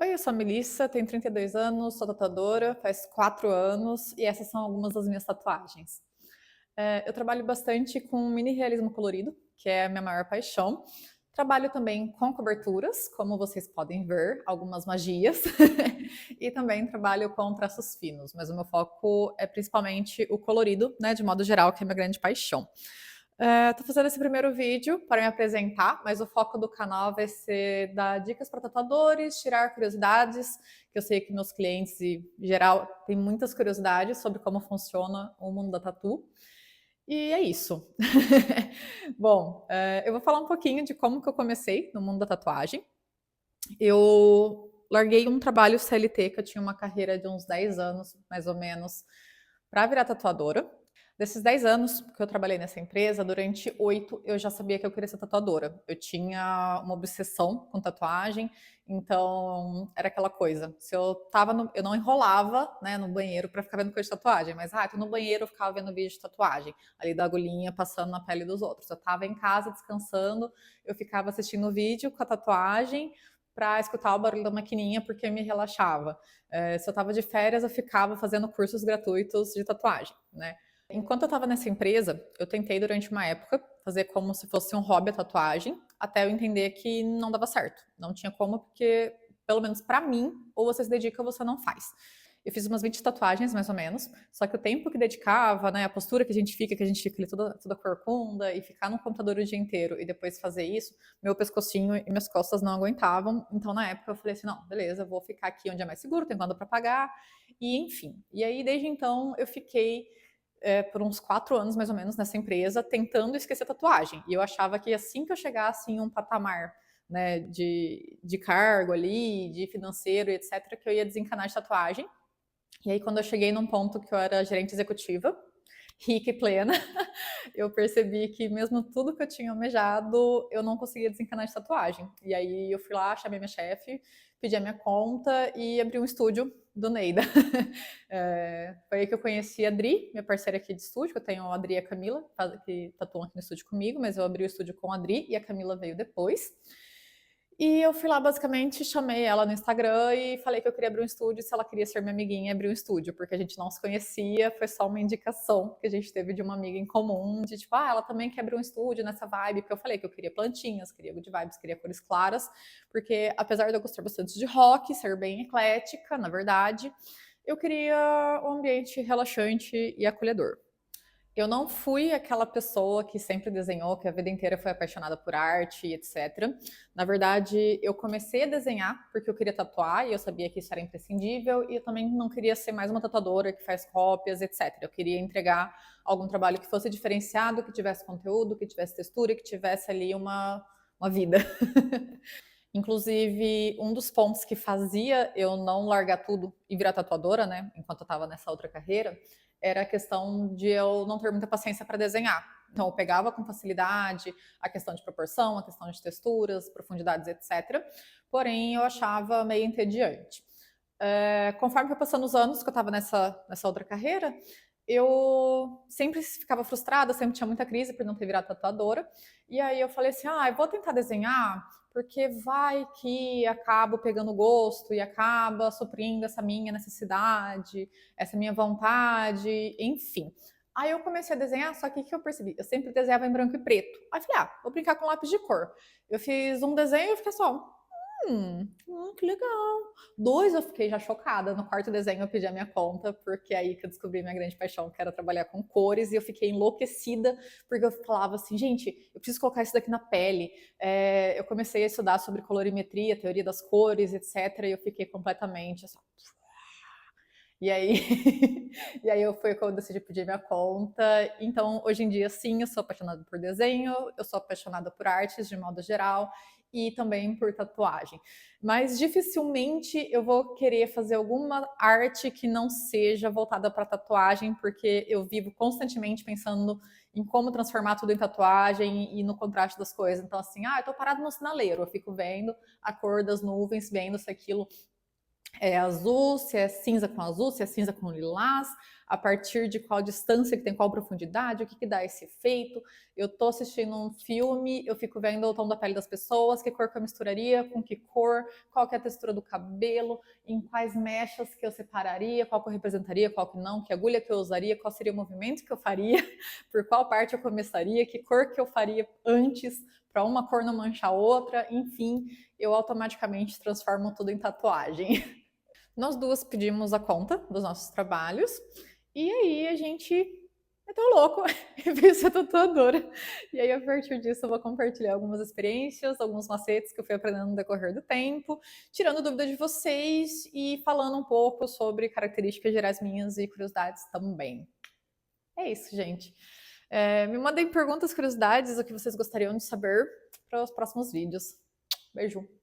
Oi, eu sou a Melissa, tenho 32 anos, sou tatuadora, faz 4 anos e essas são algumas das minhas tatuagens. Eu trabalho bastante com mini realismo colorido, que é a minha maior paixão. Trabalho também com coberturas, como vocês podem ver, algumas magias. E também trabalho com traços finos, mas o meu foco é principalmente o colorido, né, de modo geral, que é a minha grande paixão. Tô fazendo esse primeiro vídeo para me apresentar, mas o foco do canal vai ser dar dicas para tatuadores, tirar curiosidades, que eu sei que meus clientes, em geral, têm muitas curiosidades sobre como funciona o mundo da tatu. E é isso. Bom, eu vou falar um pouquinho de como que eu comecei no mundo da tatuagem. Eu larguei um trabalho CLT, que eu tinha uma carreira de uns 10 anos, mais ou menos, para virar tatuadora. Desses 10 anos que eu trabalhei nessa empresa, durante 8 eu já sabia que eu queria ser tatuadora. Eu tinha uma obsessão com tatuagem, então era aquela coisa. Se eu tava no, eu não enrolava, né, no banheiro para ficar vendo coisa de tatuagem, mas tô no banheiro, eu ficava vendo vídeo de tatuagem, ali da agulhinha passando na pele dos outros. Eu tava em casa descansando, eu ficava assistindo vídeo com a tatuagem para escutar o barulho da maquininha porque me relaxava. Se eu tava de férias, eu ficava fazendo cursos gratuitos de tatuagem, né? Enquanto eu estava nessa empresa, eu tentei durante uma época fazer como se fosse um hobby a tatuagem, até eu entender que não dava certo. Não tinha como, porque, pelo menos para mim, ou você se dedica ou você não faz. Eu fiz umas 20 tatuagens, mais ou menos, só que o tempo que dedicava, né, a postura que a gente fica ali toda corcunda, e ficar no computador o dia inteiro e depois fazer isso, meu pescocinho e minhas costas não aguentavam. Então, na época, eu falei assim: não, beleza, vou ficar aqui onde é mais seguro, tem conta para pagar, e enfim. E aí, desde então, eu fiquei por uns 4 anos, mais ou menos, nessa empresa, tentando esquecer tatuagem. E eu achava que assim que eu chegasse em um patamar, né, de cargo ali, de financeiro e etc., que eu ia desencanar de tatuagem. E aí, quando eu cheguei num ponto que eu era gerente executiva, rica e plena, eu percebi que mesmo tudo que eu tinha almejado, eu não conseguia desencanar de tatuagem. E aí eu fui lá, chamei minha chefe, pedi a minha conta e abri um estúdio do Neida. Foi aí que eu conheci a Adri, minha parceira aqui de estúdio, que eu tenho a Adri e a Camila, que tatuam aqui no estúdio comigo, mas eu abri o estúdio com a Adri e a Camila veio depois. E eu fui lá, basicamente, chamei ela no Instagram e falei que eu queria abrir um estúdio, se ela queria ser minha amiguinha e abrir um estúdio, porque a gente não se conhecia, foi só uma indicação que a gente teve de uma amiga em comum, de tipo, ela também quer abrir um estúdio nessa vibe, porque eu falei que eu queria plantinhas, queria good vibes, queria cores claras, porque apesar de eu gostar bastante de rock, ser bem eclética, na verdade, eu queria um ambiente relaxante e acolhedor. Eu não fui aquela pessoa que sempre desenhou, que a vida inteira foi apaixonada por arte e etc. Na verdade, eu comecei a desenhar porque eu queria tatuar e eu sabia que isso era imprescindível, e eu também não queria ser mais uma tatuadora que faz cópias, etc. Eu queria entregar algum trabalho que fosse diferenciado, que tivesse conteúdo, que tivesse textura, que tivesse ali uma vida. Inclusive, um dos pontos que fazia eu não largar tudo e virar tatuadora, né, enquanto eu estava nessa outra carreira, era a questão de eu não ter muita paciência para desenhar. Então, eu pegava com facilidade a questão de proporção, a questão de texturas, profundidades, etc. Porém, eu achava meio entediante. Conforme foi passando os anos que eu estava nessa outra carreira, eu sempre ficava frustrada, sempre tinha muita crise por não ter virado tatuadora. E aí eu falei assim: eu vou tentar desenhar, porque vai que acabo pegando gosto e acaba suprindo essa minha necessidade, essa minha vontade, enfim. Aí eu comecei a desenhar, só que o que eu percebi? Eu sempre desenhava em branco e preto. Aí eu falei: vou brincar com lápis de cor. Eu fiz um desenho e fiquei só, que legal. Dois, eu fiquei já chocada. No quarto desenho eu pedi a minha conta, porque é aí que eu descobri minha grande paixão, que era trabalhar com cores, e eu fiquei enlouquecida, porque eu falava assim, gente, eu preciso colocar isso daqui na pele. Eu comecei a estudar sobre colorimetria, teoria das cores, etc, e eu fiquei completamente assim. E aí, e aí foi quando eu decidi pedir minha conta. Então, hoje em dia, sim, eu sou apaixonada por desenho, eu sou apaixonada por artes de modo geral e também por tatuagem. Mas dificilmente eu vou querer fazer alguma arte que não seja voltada para tatuagem, porque eu vivo constantemente pensando em como transformar tudo em tatuagem e no contraste das coisas. Então, assim, eu tô parado no sinaleiro, eu fico vendo a cor das nuvens, vendo se aquilo é azul, se é cinza com azul, se é cinza com lilás. a partir de qual distância que tem qual profundidade, o que dá esse efeito. Eu tô assistindo um filme, eu fico vendo o tom da pele das pessoas, que cor que eu misturaria, com que cor, qual que é a textura do cabelo, em quais mechas que eu separaria, qual que eu representaria, qual que não, que agulha que eu usaria, qual seria o movimento que eu faria, por qual parte eu começaria, que cor que eu faria antes, para uma cor não manchar a outra, enfim, eu automaticamente transformo tudo em tatuagem. Nós duas pedimos a conta dos nossos trabalhos e aí a gente meteu louco e veio ser tatuadora. E aí, a partir disso, eu vou compartilhar algumas experiências, alguns macetes que eu fui aprendendo no decorrer do tempo, tirando dúvidas de vocês e falando um pouco sobre características gerais minhas e curiosidades também. É isso, gente. Me mandem perguntas, curiosidades, o que vocês gostariam de saber para os próximos vídeos. Beijo!